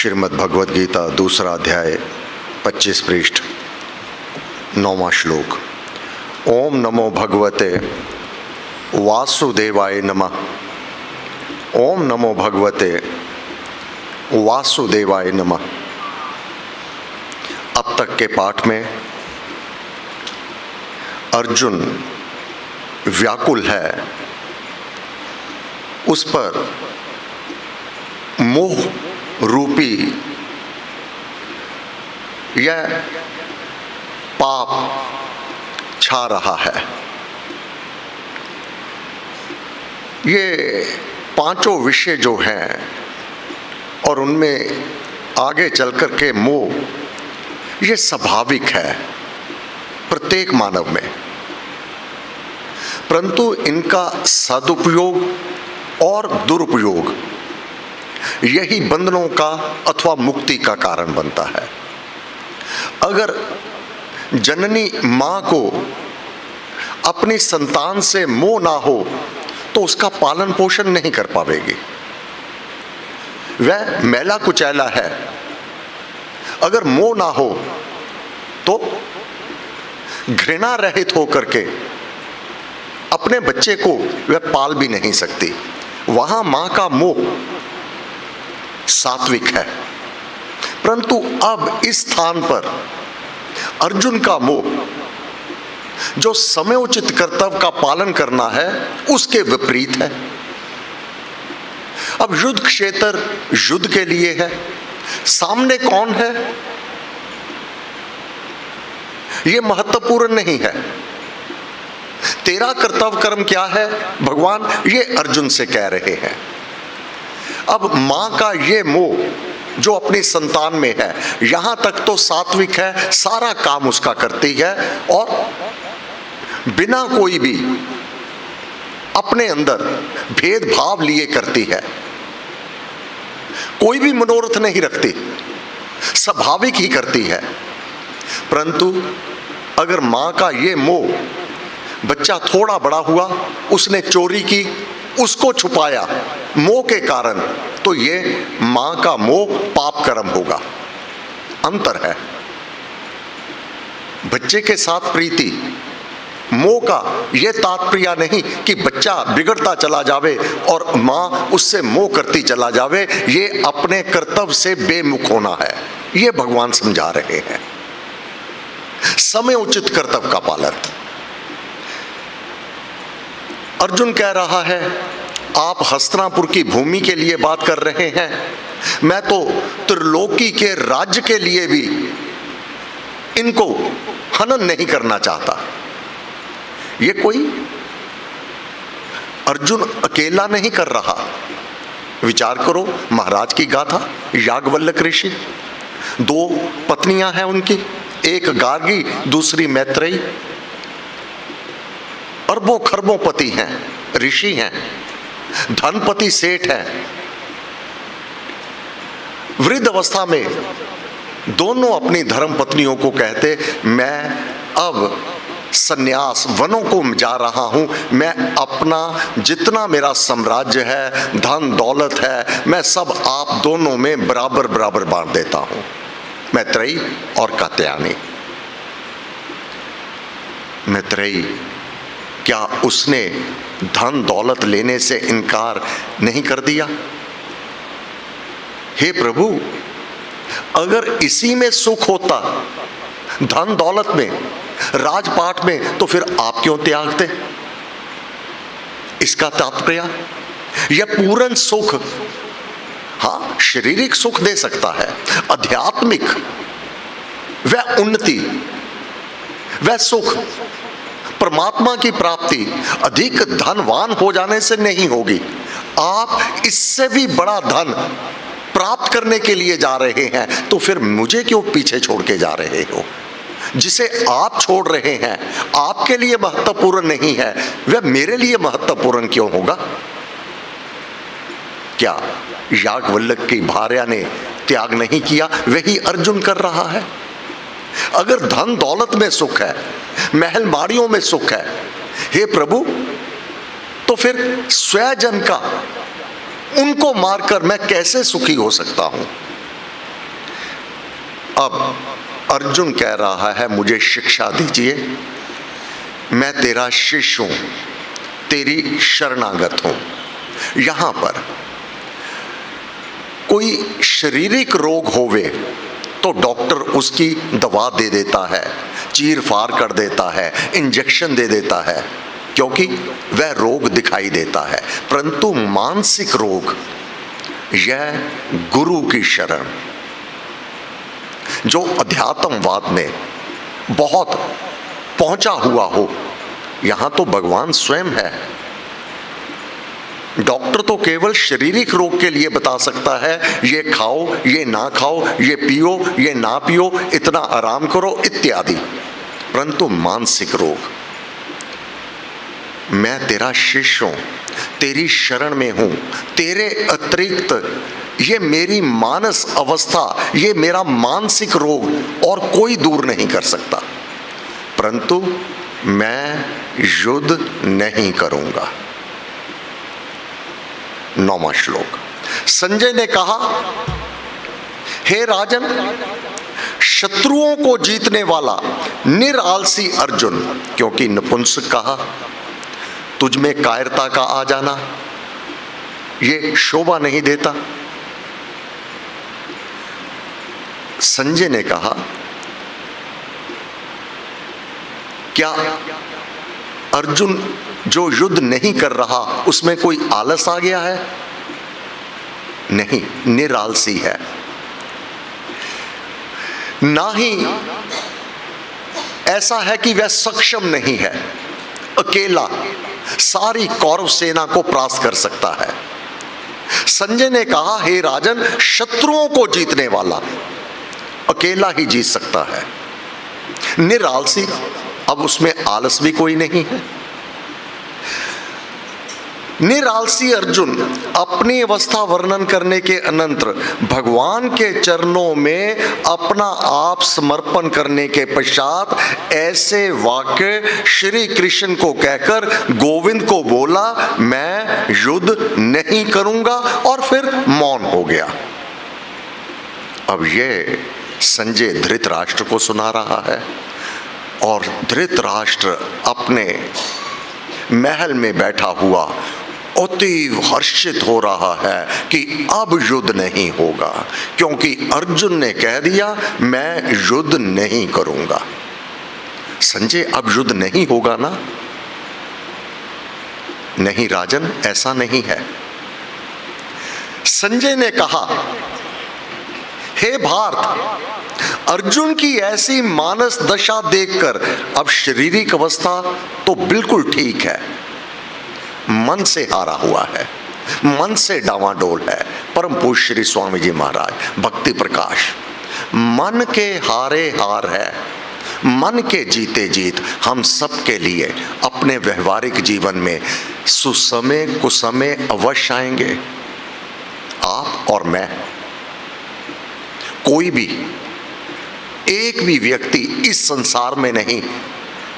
श्रीमद् भगवद गीता दूसरा अध्याय 25 पृष्ठ 9वां श्लोक। ओम नमो भगवते वासुदेवाय नमः। ओम नमो भगवते वासुदेवाय नमः। अब तक के पाठ में अर्जुन व्याकुल है, उस पर मोह रूपी यह पाप छा रहा है। ये पांचों विषय जो हैं और उनमें आगे चलकर के मोह, ये स्वाभाविक है प्रत्येक मानव में, परंतु इनका सदुपयोग और दुरुपयोग यही बंधनों का अथवा मुक्ति का कारण बनता है। अगर जननी मां को अपनी संतान से मोह ना हो तो उसका पालन पोषण नहीं कर पाएगी। वह मैला कुचैला है। अगर मोह ना हो तो घृणा रहित होकर के अपने बच्चे को वह पाल भी नहीं सकती। वहां मां का मोह सात्विक है, परंतु अब इस स्थान पर अर्जुन का मोह जो समयोचित कर्तव्य का पालन करना है उसके विपरीत है। अब युद्ध क्षेत्र युद्ध के लिए है, सामने कौन है यह महत्वपूर्ण नहीं है। तेरा कर्तव्य कर्म क्या है भगवान, ये अर्जुन से कह रहे हैं। अब मां का ये मोह जो अपनी संतान में है, यहां तक तो सात्विक है, सारा काम उसका करती है और बिना कोई भी अपने अंदर भेदभाव लिए करती है, कोई भी मनोरथ नहीं रखती, स्वाभाविक ही करती है। परंतु अगर मां का ये मोह, बच्चा थोड़ा बड़ा हुआ, उसने चोरी की, उसको छुपाया मोह के कारण, तो ये मां का मोह पाप कर्म होगा। अंतर है। बच्चे के साथ प्रीति मोह का यह तात्पर्य नहीं कि बच्चा बिगड़ता चला जावे और मां उससे मोह करती चला जावे, ये अपने कर्तव्य से बेमुख होना है। ये भगवान समझा रहे हैं। समय उचित कर्तव्य का पालन। अर्जुन कह रहा है आप हस्तिनापुर की भूमि के लिए बात कर रहे हैं, मैं तो त्रिलोकी के राज्य के लिए भी इनको हनन नहीं करना चाहता। ये कोई अर्जुन अकेला नहीं कर रहा। विचार करो, महाराज की गाथा, याज्ञवल्क्य ऋषि, दो पत्नियां हैं उनकी, एक गार्गी दूसरी मैत्रेयी, अरबों खरबों पति हैं, ऋषि हैं, धनपति सेठ हैं। वृद्ध अवस्था में दोनों अपनी धर्म पत्नियों को कहते, मैं अब सन्यास वनों को जा रहा हूं, मैं अपना जितना मेरा साम्राज्य है, धन दौलत है, मैं सब आप दोनों में बराबर बराबर बांट देता हूं। मैत्रेयी और कात्यायनी। मैत्रेयी, क्या उसने धन दौलत लेने से इनकार नहीं कर दिया? हे प्रभु, अगर इसी में सुख होता, धन दौलत में, राजपाट में, तो फिर आप क्यों त्यागते? इसका तात्पर्य यह पूर्ण सुख, हाँ शारीरिक सुख दे सकता है, आध्यात्मिक वह उन्नति, वह सुख, परमात्मा की प्राप्ति अधिक धनवान हो जाने से नहीं होगी। आप इससे भी बड़ा धन प्राप्त करने के लिए जा रहे हैं, तो फिर मुझे क्यों पीछे छोड़ के जा रहे हो? जिसे आप छोड़ रहे हैं आपके लिए महत्वपूर्ण नहीं है, वह मेरे लिए महत्वपूर्ण क्यों होगा? क्या याज्ञवल्क्य की भार्या ने त्याग नहीं किया? वही अर्जुन कर रहा है। अगर धन दौलत में सुख है, महल माड़ियों में सुख है, हे प्रभु, तो फिर स्वजन का उनको मारकर मैं कैसे सुखी हो सकता हूं? अब अर्जुन कह रहा है, मुझे शिक्षा दीजिए, मैं तेरा शिष्य हूं, तेरी शरणागत हूं। यहां पर कोई शारीरिक रोग होवे तो डॉक्टर उसकी दवा दे देता है, चीर फाड़ कर देता है, इंजेक्शन दे देता है, क्योंकि वह रोग दिखाई देता है। परंतु मानसिक रोग, यह गुरु की शरण, जो अध्यात्मवाद में बहुत पहुंचा हुआ हो, यहां तो भगवान स्वयं है। डॉक्टर तो केवल शारीरिक रोग के लिए बता सकता है, ये खाओ, ये ना खाओ, ये पियो, ये ना पियो, इतना आराम करो इत्यादि। परंतु मानसिक रोग, मैं तेरा शिष्य हूं, तेरी शरण में हूं, तेरे अतिरिक्त ये मेरी मानस अवस्था, ये मेरा मानसिक रोग और कोई दूर नहीं कर सकता। परंतु मैं युद्ध नहीं करूंगा। 9वां श्लोक। संजय ने कहा, हे राजन, शत्रुओं को जीतने वाला निरालसी अर्जुन, क्योंकि नपुंसक कहा, तुझ में कायरता का आ जाना ये शोभा नहीं देता। संजय ने कहा, क्या अर्जुन जो युद्ध नहीं कर रहा उसमें कोई आलस आ गया है? नहीं, निरालसी है। ना ही ऐसा है कि वह सक्षम नहीं है, अकेला सारी कौरव सेना को परास्त कर सकता है। संजय ने कहा, हे राजन, शत्रुओं को जीतने वाला अकेला ही जीत सकता है। निरालसी, अब उसमें आलस भी कोई नहीं है। निरालसी अर्जुन अपनी अवस्था वर्णन करने के अनंतर भगवान के चरणों में अपना आप समर्पण करने के पश्चात ऐसे वाक्य श्री कृष्ण को कहकर गोविंद को बोला, मैं युद्ध नहीं करूंगा, और फिर मौन हो गया। अब ये संजय धृतराष्ट्र को सुना रहा है और धृतराष्ट्र अपने महल में बैठा हुआ अति हर्षित हो रहा है कि अब युद्ध नहीं होगा, क्योंकि अर्जुन ने कह दिया मैं युद्ध नहीं करूंगा। संजय, अब युद्ध नहीं होगा ना? नहीं राजन, ऐसा नहीं है। संजय ने कहा, हे भारत, अर्जुन की ऐसी मानस दशा देखकर अब शारीरिक अवस्था तो बिल्कुल ठीक है, मन से हारा हुआ है, मन से डावाडोल है। परम पूज्य श्री स्वामी जी महाराज भक्ति प्रकाश, मन के हारे हार है, मन के जीते जीत। हम सब के लिए अपने व्यवहारिक जीवन में सुसमय कुसमय अवश्य आएंगे। आप और मैं, कोई भी एक भी व्यक्ति इस संसार में नहीं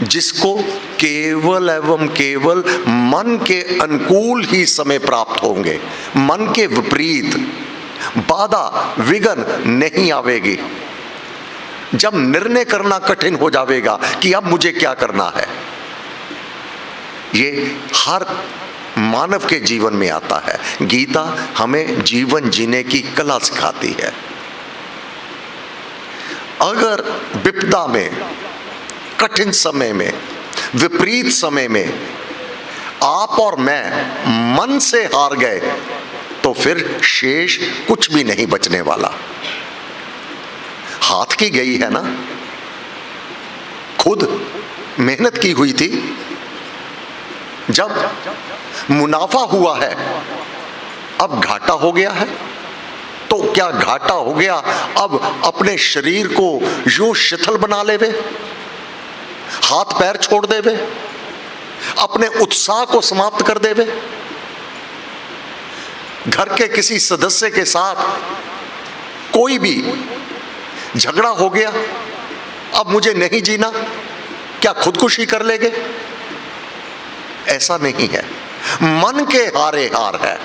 जिसको केवल एवं केवल मन के अनुकूल ही समय प्राप्त होंगे। मन के विपरीत बाधा विघ्न नहीं आवेगी। जब निर्णय करना कठिन हो जाएगा कि अब मुझे क्या करना है, ये हर मानव के जीवन में आता है। गीता हमें जीवन जीने की कला सिखाती है। अगर विपदा में, कठिन समय में, विपरीत समय में आप और मैं मन से हार गए तो फिर शेष कुछ भी नहीं बचने वाला। हाथ की गई है ना, खुद मेहनत की हुई थी, जब मुनाफा हुआ है अब घाटा हो गया है, तो क्या घाटा हो गया अब अपने शरीर को यूं शिथिल बना लेवे, हाथ पैर छोड़ देवे, अपने उत्साह को समाप्त कर देवे? घर के किसी सदस्य के साथ कोई भी झगड़ा हो गया, अब मुझे नहीं जीना, क्या खुदकुशी कर लेंगे? ऐसा नहीं है। मन के हारे हार है।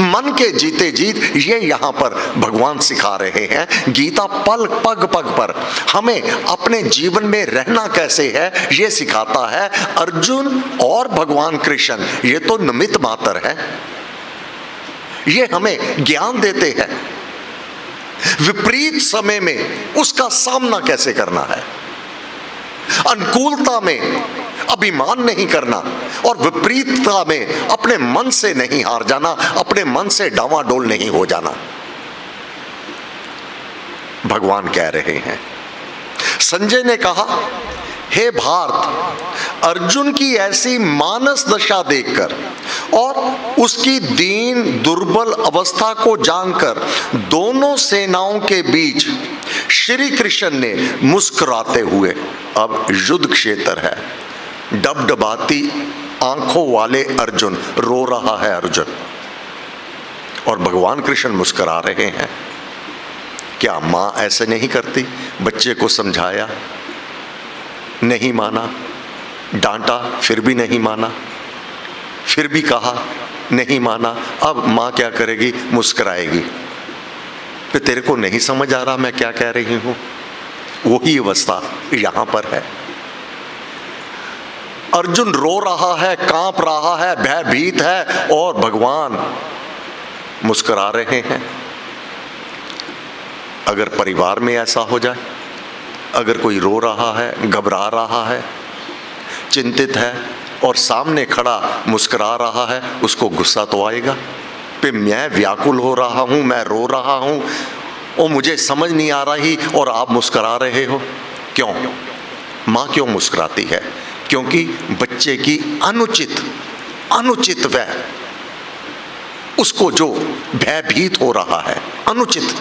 मन के जीते जीत ये यहां पर भगवान सिखा रहे हैं। गीता पल पग पग पर हमें अपने जीवन में रहना कैसे है ये सिखाता है। अर्जुन और भगवान कृष्ण ये तो निमित्त मात्र है, ये हमें ज्ञान देते हैं विपरीत समय में उसका सामना कैसे करना है। अनुकूलता में अभिमान नहीं करना और विपरीतता में अपने मन से नहीं हार जाना, अपने मन से डावाडोल नहीं हो जाना। भगवान कह रहे हैं। संजय ने कहा, हे भारत, अर्जुन की ऐसी मानस दशा देखकर और उसकी दीन दुर्बल अवस्था को जानकर दोनों सेनाओं के बीच श्री कृष्ण ने मुस्कुराते हुए, अब युद्ध क्षेत्र है, डबडबाती आंखों वाले अर्जुन, रो रहा है अर्जुन और भगवान कृष्ण मुस्कुरा रहे हैं। क्या मां ऐसे नहीं करती? बच्चे को समझाया, नहीं माना, डांटा, फिर भी नहीं माना, फिर भी कहा, नहीं माना। अब मां क्या करेगी? मुस्कुराएगी। फिर तेरे को नहीं समझ आ रहा मैं क्या कह रही हूं? वही अवस्था यहां पर है। अर्जुन रो रहा है, कांप रहा है, भयभीत है और भगवान मुस्कुरा रहे हैं। अगर परिवार में ऐसा हो जाए, अगर कोई रो रहा है, घबरा रहा है, चिंतित है और सामने खड़ा मुस्कुरा रहा है, उसको गुस्सा तो आएगा। पे मैं व्याकुल हो रहा हूं, मैं रो रहा हूं और मुझे समझ नहीं आ रही और आप मुस्कुरा रहे हो, क्यों? मां क्यों मुस्कुराती है? क्योंकि बच्चे की अनुचित वह उसको जो भयभीत हो रहा है, अनुचित,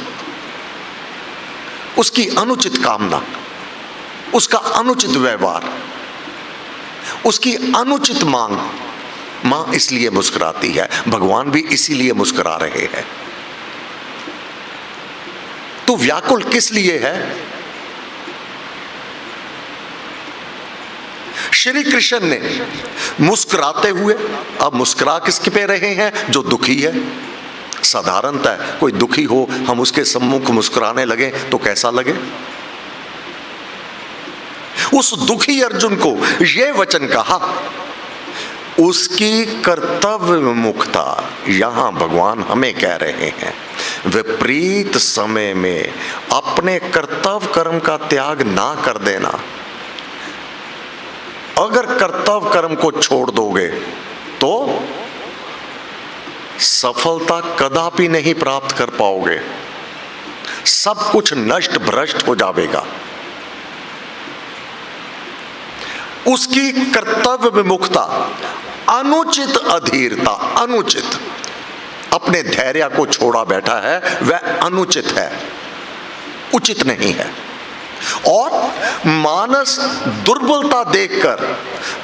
उसकी अनुचित कामना, उसका अनुचित व्यवहार, उसकी अनुचित मांग, मां इसलिए मुस्कुराती है। भगवान भी इसीलिए मुस्कुरा रहे हैं। तू व्याकुल किस लिए है? श्री कृष्ण ने मुस्कुराते हुए, अब मुस्कुरा किसके पे रहे हैं? जो दुखी है। साधारणतः कोई दुखी हो, हम उसके सम्मुख मुस्कुराने लगे तो कैसा लगे? उस दुखी अर्जुन को यह वचन कहा, उसकी कर्तव्य विमुखता। यहां भगवान हमें कह रहे हैं, विपरीत समय में अपने कर्तव्य कर्म का त्याग ना कर देना। अगर कर्तव्य कर्म को छोड़ दोगे तो सफलता कदापि नहीं प्राप्त कर पाओगे, सब कुछ नष्ट भ्रष्ट हो जाएगा। उसकी कर्तव्य विमुखता, अनुचित अधीरता, अनुचित अपने धैर्य को छोड़ा बैठा है, वह अनुचित है, उचित नहीं है। और मानस दुर्बलता देखकर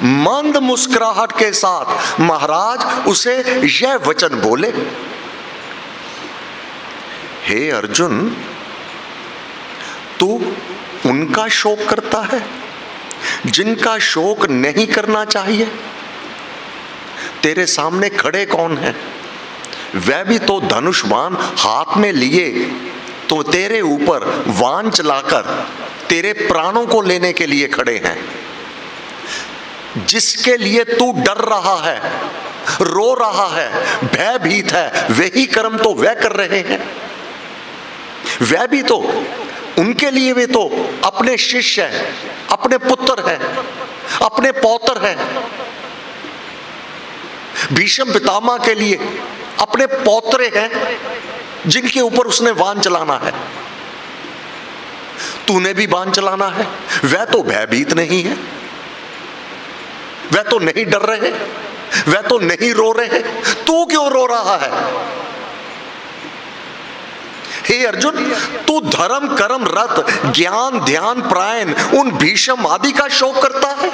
मंद मुस्कुराहट के साथ महाराज उसे यह वचन बोले, हे अर्जुन, तू उनका शोक करता है जिनका शोक नहीं करना चाहिए। तेरे सामने खड़े कौन है? वह भी तो धनुष बाण हाथ में लिए तो तेरे ऊपर वाण चलाकर तेरे प्राणों को लेने के लिए खड़े हैं। जिसके लिए तू डर रहा है, रो रहा है, भयभीत है, वही कर्म तो वह कर रहे हैं। वह भी तो, उनके लिए वे तो अपने शिष्य हैं, अपने पुत्र हैं, अपने पौत्र हैं। भीष्म पितामह के लिए अपने पौत्रे हैं जिनके ऊपर उसने वाण चलाना है। तूने भी बाण चलाना है। वह तो भयभीत नहीं है, वह तो नहीं डर रहे, वह तो नहीं रो रहे, तू क्यों रो रहा है? हे अर्जुन, तू धर्म कर्म रत ज्ञान ध्यान प्रायण उन भीष्म आदि का शोक करता है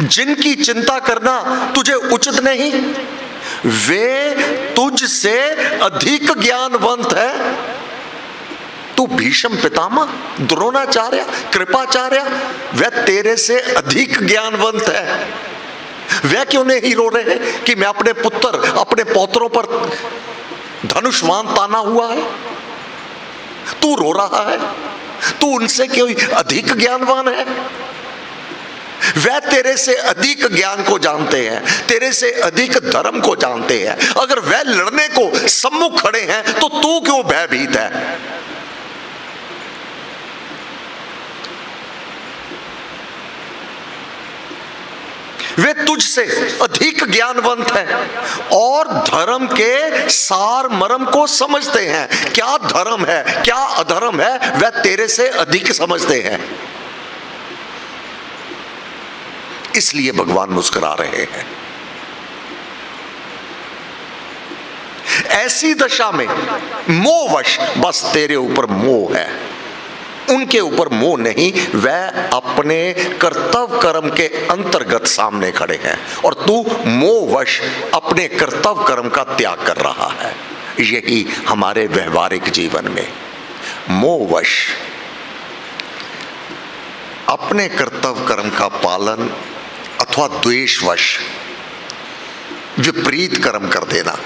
जिनकी चिंता करना तुझे उचित नहीं। वे तुझसे अधिक ज्ञानवंत है। तू भीष्म पितामह, द्रोणाचार्य, कृपाचार्य, वह तेरे से अधिक ज्ञानवंत है। वे क्यों नहीं रो रहे कि मैं अपने पुत्र अपने पौत्रों पर धनुष्मान ताना हुआ है? तू रो रहा है? तू उनसे कोई अधिक ज्ञानवान है? वे तेरे से अधिक ज्ञान को जानते हैं, तेरे से अधिक धर्म को जानते हैं। अगर वे लड़ने को सम्मुख खड़े हैं तो तू क्यों भयभीत है? वे तुझसे अधिक ज्ञानवंत हैं और धर्म के सार मर्म को समझते हैं। क्या धर्म है, क्या अधर्म है, वे तेरे से अधिक समझते हैं। इसलिए भगवान मुस्कुरा रहे हैं। ऐसी दशा में मोहवश बस तेरे ऊपर मोह है, उनके ऊपर मोह नहीं। वह अपने कर्तव्य कर्म के अंतर्गत सामने खड़े हैं और तू मोहवश अपने कर्तव्य कर्म का त्याग कर रहा है। यही हमारे व्यवहारिक जीवन में मोहवश अपने कर्तव्य कर्म का पालन अथवा द्वेषवश विपरीत कर्म कर देना,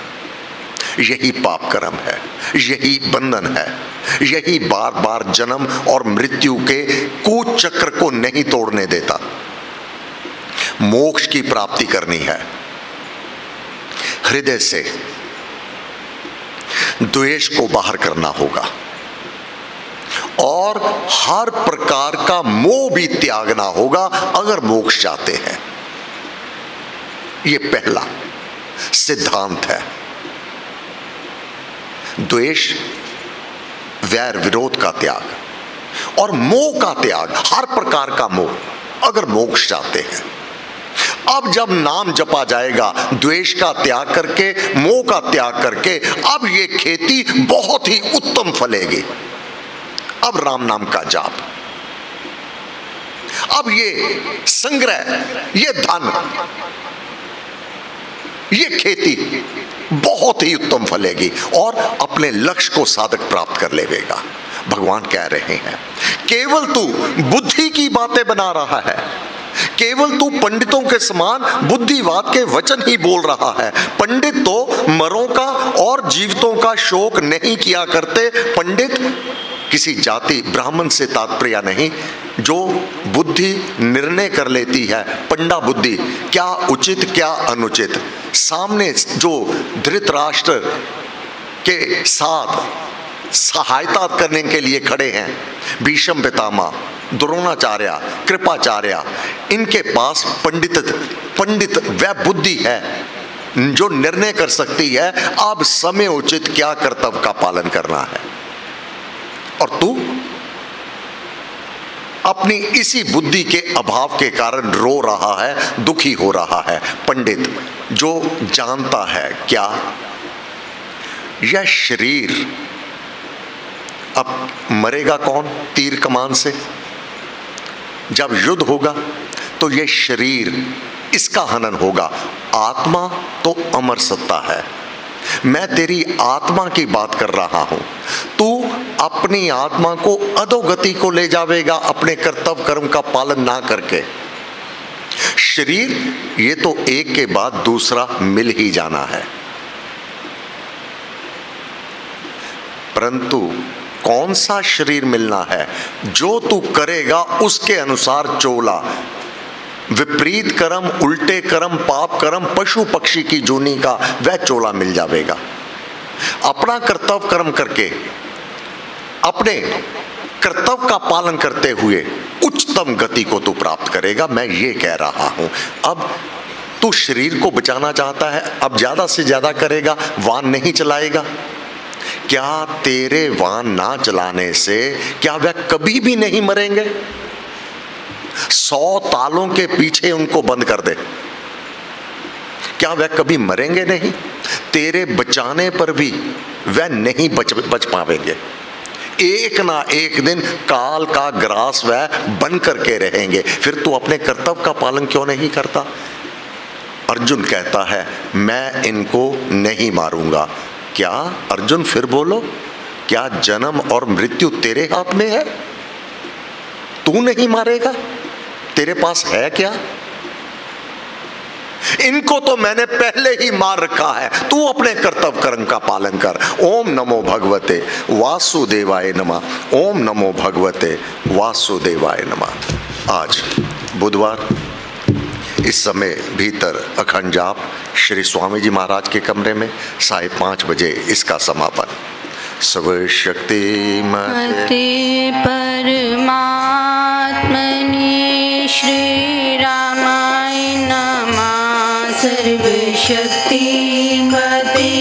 यही पाप कर्म है, यही बंधन है, यही बार बार जन्म और मृत्यु के कुचक्र को नहीं तोड़ने देता। मोक्ष की प्राप्ति करनी है, हृदय से द्वेष को बाहर करना होगा और हर प्रकार का मोह भी त्यागना होगा अगर मोक्ष चाहते हैं। यह पहला सिद्धांत है। द्वेष, वैर विरोध का त्याग और मोह का त्याग, हर प्रकार का मोह, अगर मोक्ष चाहते हैं। अब जब नाम जपा जाएगा द्वेष का त्याग करके, मोह का त्याग करके, अब ये खेती बहुत ही उत्तम फलेगी। अब राम नाम का जाप, अब ये संग्रह, ये धन, ये खेती बहुत ही उत्तम फलेगी और अपने लक्ष्य को साधक प्राप्त कर लेगा। भगवान कह रहे हैं केवल तू बुद्धि की बातें बना रहा है, केवल तू पंडितों के समान बुद्धिवाद के वचन ही बोल रहा है। पंडित तो मरों का और जीवितों का शोक नहीं किया करते। पंडित किसी जाति ब्राह्मण से तात्पर्य नहीं, जो बुद्धि निर्णय कर लेती है, पंडा बुद्धि, क्या उचित क्या अनुचित। सामने जो धृतराष्ट्र के साथ सहायता करने के लिए खड़े हैं, भीष्म पितामह, द्रोणाचार्य, कृपाचार्य, इनके पास पंडित वह बुद्धि है जो निर्णय कर सकती है अब समय उचित क्या कर्तव्य का पालन करना है। और तू अपनी इसी बुद्धि के अभाव के कारण रो रहा है, दुखी हो रहा है। पंडित जो जानता है क्या यह शरीर अब मरेगा कौन? तीर कमान से। जब युद्ध होगा तो यह शरीर, इसका हनन होगा। आत्मा तो अमर सत्ता है। मैं तेरी आत्मा की बात कर रहा हूं। तू अपनी आत्मा को अधोगति को ले जावेगा अपने कर्तव्य कर्म का पालन ना करके। शरीर ये तो एक के बाद दूसरा मिल ही जाना है, परंतु कौन सा शरीर मिलना है? जो तू करेगा उसके अनुसार चोला। विपरीत कर्म, उल्टे कर्म, पाप कर्म, पशु पक्षी की जूनी का वह चोला मिल जाएगा। अपना कर्तव्य कर्म करके, अपने कर्तव्य का पालन करते हुए उच्चतम गति को तू प्राप्त करेगा। मैं ये कह रहा हूं। अब तू शरीर को बचाना चाहता है, अब ज्यादा से ज्यादा करेगा, वाहन नहीं चलाएगा। क्या तेरे वाहन ना चलाने से क्या वह कभी भी नहीं मरेंगे? 100 तालों के पीछे उनको बंद कर दे, क्या वह कभी मरेंगे नहीं? तेरे बचाने पर भी वह नहीं बच पावेंगे। एक ना एक दिन काल का ग्रास वह बन करके रहेंगे। फिर तू अपने कर्तव्य का पालन क्यों नहीं करता? अर्जुन कहता है मैं इनको नहीं मारूंगा। क्या अर्जुन? फिर बोलो, क्या जन्म और मृत्यु तेरे हाथ में है? तू नहीं मारेगा? तेरे पास है क्या? इनको तो मैंने पहले ही मार रखा है, तू अपने कर्तव्य कर्म का पालन कर। ओम नमो भगवते वासुदेवाय नमः। ओम नमो भगवते वासुदेवाय नमः। आज बुधवार, इस समय भीतर अखंड जाप श्री स्वामी जी महाराज के कमरे में 5:30 बजे इसका समापन। सर्वशक्ति मते परमात्मने श्री रामाय नमः। सर्वशक्ति मते